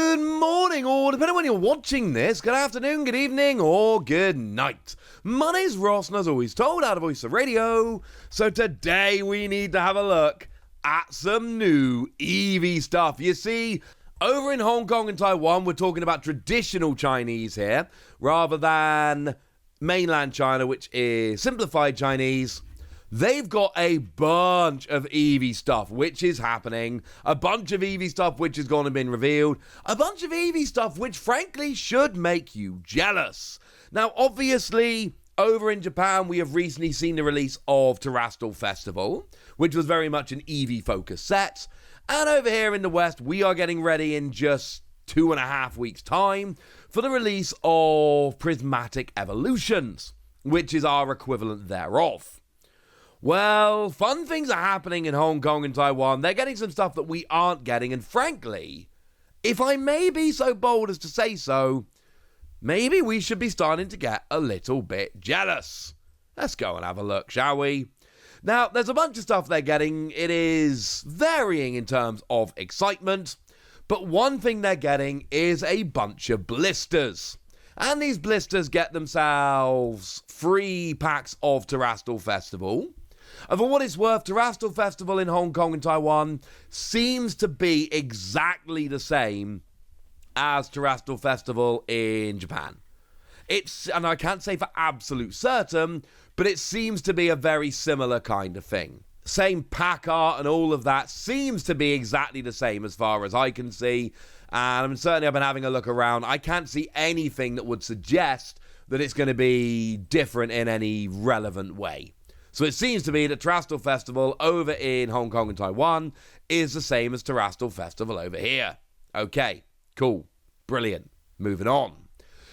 Good morning, or depending on when you're watching this, good afternoon, good evening, or good night. My name's Ross, and as always told, out of Voice of Radio. So today we need to have a look at some new Eevee stuff. You see, over in Hong Kong and Taiwan, we're talking about traditional Chinese here, rather than mainland China, which is simplified Chinese. They've got a bunch of Eevee stuff, which is happening. A bunch of Eevee stuff, which has gone and been revealed. A bunch of Eevee stuff, which frankly should make you jealous. Now, obviously, over in Japan, we have recently seen the release of Terastal Festival, which was very much an Eevee-focused set. And over here in the West, we are getting ready in just 2.5 weeks' time for the release of Prismatic Evolutions, which is our equivalent thereof. Well, fun things are happening in Hong Kong and Taiwan. They're getting some stuff that we aren't getting, and frankly, if I may be so bold as to say so, maybe we should be starting to get a little bit jealous. Let's go and have a look, shall we? Now, there's a bunch of stuff they're getting. It is varying in terms of excitement, but one thing they're getting is a bunch of blisters. And these blisters get themselves free packs of Terastal Festival. And for what it's worth, Terastal Festival in Hong Kong and Taiwan seems to be exactly the same as Terastal Festival in Japan. And I can't say for absolute certain, but it seems to be a very similar kind of thing. Same pack art and all of that seems to be exactly the same as far as I can see. And certainly I've been having a look around. I can't see anything that would suggest that it's going to be different in any relevant way. So it seems to be that Terastal Festival over in Hong Kong and Taiwan is the same as Terastal Festival over here. Okay, cool, brilliant, moving on.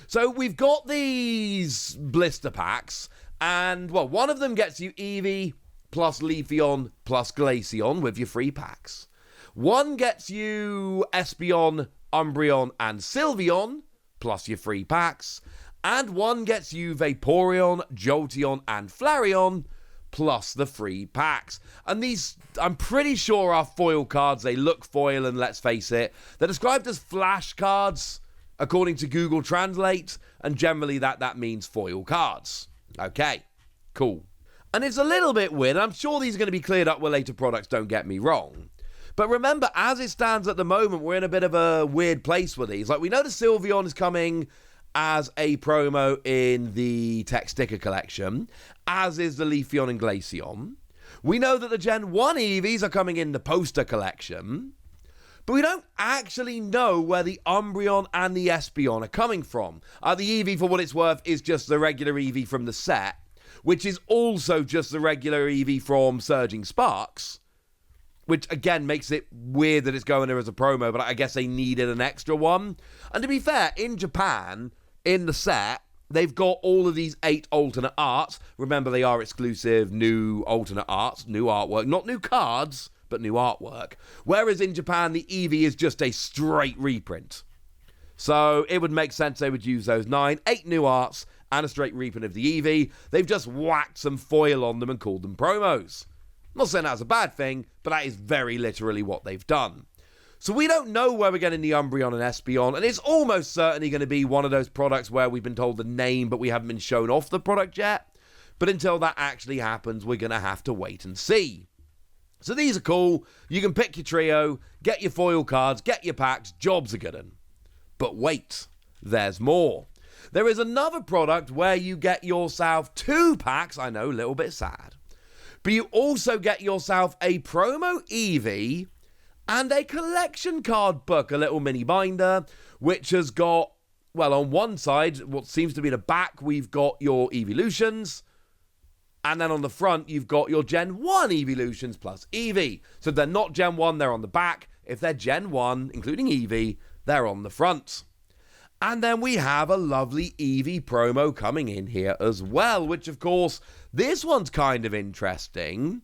So we've got these blister packs, and well, one of them gets you Eevee plus Leafeon plus Glaceon with your free packs. One gets you Espeon, Umbreon, and Sylveon plus your free packs. And one gets you Vaporeon, Jolteon, and Flareon plus the free packs. And these, I'm pretty sure, are foil cards. They look foil, and let's face it, they're described as flash cards, according to Google Translate, and generally that means foil cards. Okay, cool. And it's a little bit weird. I'm sure these are going to be cleared up with later products, don't get me wrong. But remember, as it stands at the moment, we're in a bit of a weird place with these. Like, we know the Sylveon is coming as a promo in the Tech Sticker Collection, as is the Leafeon and Glaceon. We know that the Gen 1 Eevees are coming in the Poster Collection, but we don't actually know where the Umbreon and the Espeon are coming from. The Eevee, for what it's worth, is just the regular Eevee from the set, which is also just the regular Eevee from Surging Sparks, which again makes it weird that it's going there as a promo, but I guess they needed an extra one. And to be fair, in Japan, in the set, they've got all of these 8 alternate arts. Remember, they are exclusive, new alternate arts, new artwork, not new cards, but new artwork. Whereas in Japan, the Eevee is just a straight reprint. So it would make sense they would use those 8 new arts, and a straight reprint of the Eevee. They've just whacked some foil on them and called them promos. I'm not saying that's a bad thing, but that is very literally what they've done. So we don't know where we're getting the Umbreon and Espeon, and it's almost certainly going to be one of those products where we've been told the name, but we haven't been shown off the product yet. But until that actually happens, we're going to have to wait and see. So these are cool. You can pick your trio, get your foil cards, get your packs, jobs are good. But wait, there's more. There is another product where you get yourself 2 packs, I know, a little bit sad, but you also get yourself a promo Eevee and a collection card book, a little mini binder, which has got, well, on one side, what seems to be the back, we've got your Eeveelutions, and then on the front, you've got your Gen 1 Eeveelutions plus Eevee. So if they're not Gen 1, they're on the back. If they're Gen 1, including Eevee, they're on the front. And then we have a lovely Eevee promo coming in here as well, which, of course, this one's kind of interesting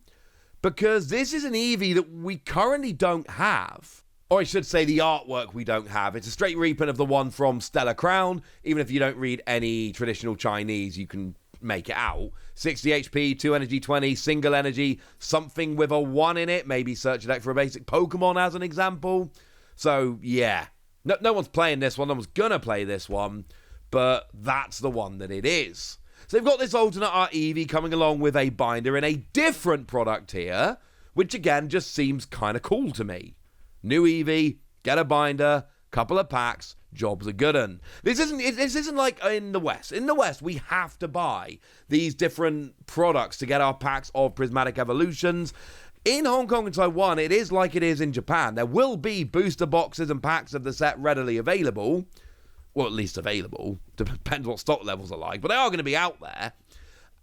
because this is an Eevee that we currently don't have. Or I should say the artwork we don't have. It's a straight reprint of the one from Stellar Crown. Even if you don't read any traditional Chinese, you can make it out. 60 HP, 2 energy, 20, single energy, something with a 1 in it. Maybe search it out for a basic Pokemon as an example. So, yeah. No one's playing this one. No one's going to play this one. But that's the one that it is. So they've got this alternate art Eevee coming along with a binder in a different product here, which again just seems kind of cool to me. New Eevee, get a binder, couple of packs, job's a good un. This isn't like in the West. In the West, we have to buy these different products to get our packs of Prismatic Evolutions. In Hong Kong and Taiwan, it is like it is in Japan. There will be booster boxes and packs of the set readily available. Well, at least available. Depends what stock levels are like. But they are going to be out there.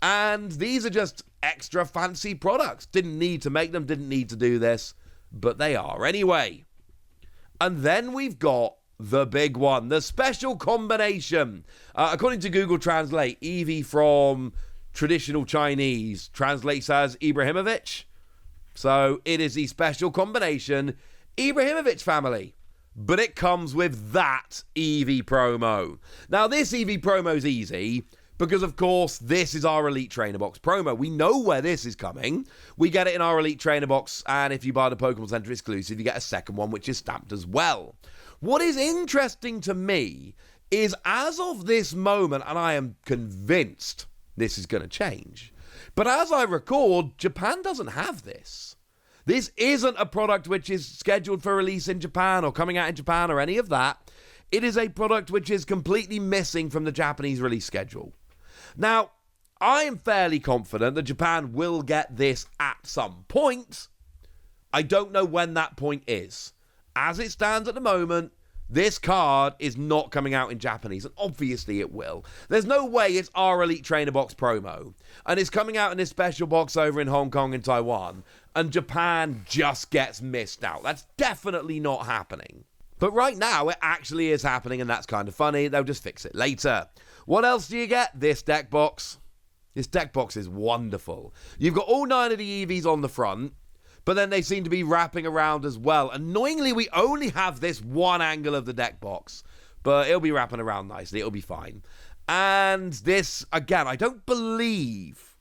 And these are just extra fancy products. Didn't need to make them. Didn't need to do this. But they are anyway. And then we've got the big one. The special combination. According to Google Translate, Eevee from traditional Chinese translates as Ibrahimovic. So it is the special combination Ibrahimovic family. But it comes with that Eevee promo. Now, this Eevee promo is easy because, of course, this is our Elite Trainer Box promo. We know where this is coming. We get it in our Elite Trainer Box, and if you buy the Pokémon Center exclusive, you get a second one, which is stamped as well. What is interesting to me is, as of this moment, and I am convinced this is going to change, but as I record, Japan doesn't have this. This isn't a product which is scheduled for release in Japan or coming out in Japan or any of that. It is a product which is completely missing from the Japanese release schedule. Now, I am fairly confident that Japan will get this at some point. I don't know when that point is. As it stands at the moment, this card is not coming out in Japanese, and obviously it will. There's no way it's our Elite Trainer Box promo, and it's coming out in this special box over in Hong Kong and Taiwan, and Japan just gets missed out. That's definitely not happening. But right now, it actually is happening, and that's kind of funny. They'll just fix it later. What else do you get? This deck box. This deck box is wonderful. You've got all 9 of the Eevees on the front, but then they seem to be wrapping around as well. Annoyingly, we only have this one angle of the deck box, but it'll be wrapping around nicely. It'll be fine. And this, again, I don't believe,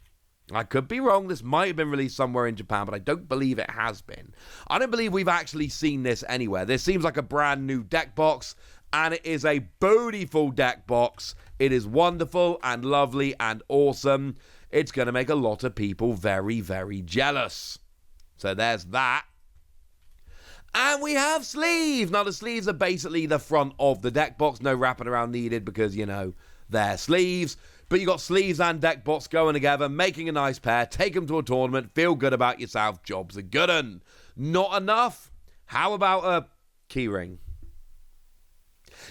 I could be wrong, this might have been released somewhere in Japan, but I don't believe it has been. I don't believe we've actually seen this anywhere. This seems like a brand new deck box, and it is a beautiful deck box. It is wonderful and lovely and awesome. It's going to make a lot of people very, very jealous. So there's that. And we have sleeves. Now, the sleeves are basically the front of the deck box. No wrapping around needed because, you know, they're sleeves. But you got sleeves and deck box going together, making a nice pair. Take them to a tournament. Feel good about yourself. Job's a good un. Not enough? How about a keyring?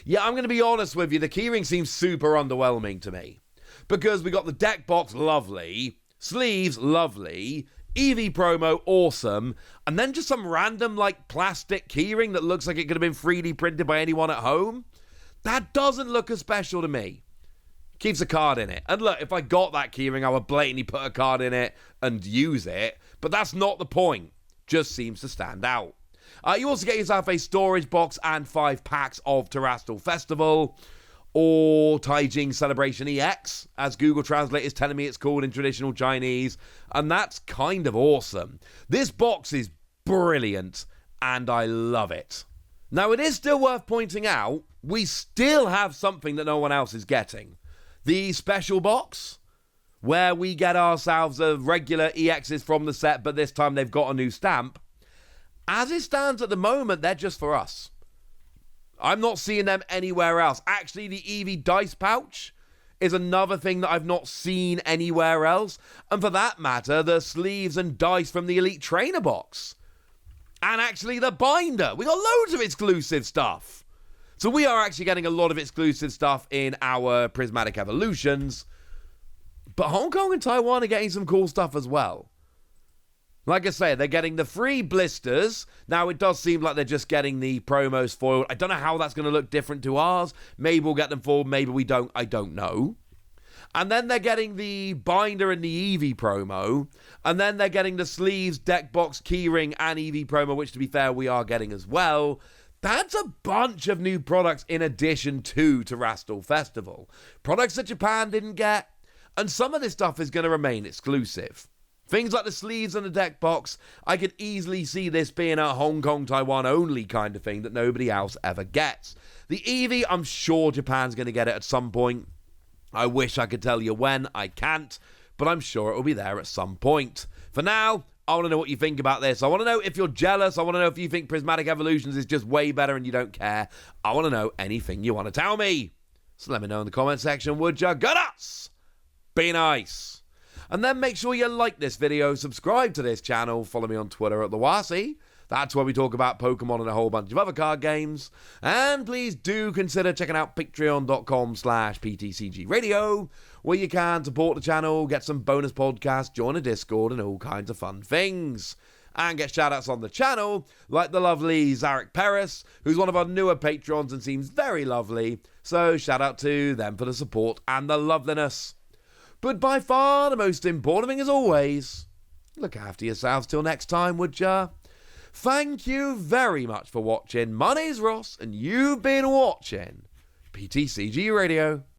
Yeah, I'm going to be honest with you. The keyring seems super underwhelming to me. Because we got the deck box, lovely. Sleeves, lovely. Eevee promo, awesome. And then just some random, like, plastic keyring that looks like it could have been 3D printed by anyone at home. That doesn't look as special to me. Keeps a card in it. And look, if I got that keyring, I would blatantly put a card in it and use it. But that's not the point. Just seems to stand out. You also get yourself a storage box and 5 packs of Terastal Festival, or Taijing Celebration EX, as Google Translate is telling me it's called in traditional Chinese, and that's kind of awesome. This box is brilliant, and I love it. Now, it is still worth pointing out, we still have something that no one else is getting. The special box, where we get ourselves a regular EXs from the set, but this time they've got a new stamp. As it stands at the moment, they're just for us. I'm not seeing them anywhere else. Actually, the Eevee dice pouch is another thing that I've not seen anywhere else. And for that matter, the sleeves and dice from the Elite Trainer box. And actually the binder. We got loads of exclusive stuff. So we are actually getting a lot of exclusive stuff in our Prismatic Evolutions. But Hong Kong and Taiwan are getting some cool stuff as well. Like I say, they're getting the free blisters. Now, it does seem like they're just getting the promos foiled. I don't know how that's going to look different to ours. Maybe we'll get them foiled. Maybe we don't. I don't know. And then they're getting the binder and the Eevee promo. And then they're getting the sleeves, deck box, keyring, and Eevee promo, which, to be fair, we are getting as well. That's a bunch of new products in addition to Terastal Festival. Products that Japan didn't get. And some of this stuff is going to remain exclusive. Things like the sleeves and the deck box, I could easily see this being a Hong Kong, Taiwan only kind of thing that nobody else ever gets. The Eevee, I'm sure Japan's going to get it at some point. I wish I could tell you when, I can't, but I'm sure it will be there at some point. For now, I want to know what you think about this. I want to know if you're jealous. I want to know if you think Prismatic Evolutions is just way better and you don't care. I want to know anything you want to tell me. So let me know in the comment section, would ya? Good us! Be nice. And then make sure you like this video, subscribe to this channel, follow me on Twitter at TheWasi. That's where we talk about Pokemon and a whole bunch of other card games. And please do consider checking out patreon.com/PTCGradio, where you can support the channel, get some bonus podcasts, join a Discord, and all kinds of fun things. And get shout-outs on the channel, like the lovely Zarek Paris, who's one of our newer Patreons and seems very lovely. So shout out to them for the support and the loveliness. But by far the most important thing, as always, look after yourselves till next time, would ya? Thank you very much for watching. My name's Ross, and you've been watching PTCG Radio.